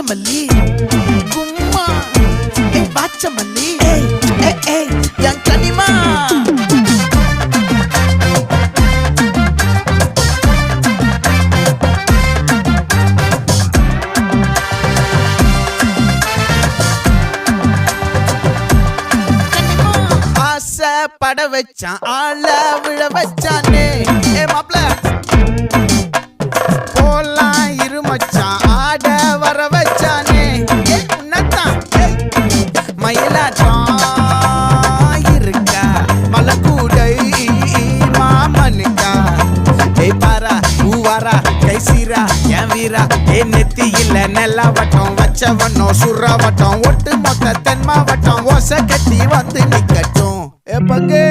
நாகமல்லி கும்மா பாச்சமல்லி என் கனிமா பட வச்சான் ஆள விழ வச்சானே மாப்ள போலாம் இருமச்சான் ஆட வர வச்சானே உன்னத்தான் மயிலாட்டம் இருக்கா மலக்கூடை மாமனுக்கா பாரா பூவாரா கைசீரா என் வீரா நெத்தி இல்ல நெல்லா வட்டம் வச்சவண்ணம் சுறா வட்டம் ஒட்டு மொத்த தென் மாவட்டம் ஓசை கட்டி வந்து நிக்கட்டும் பங்கே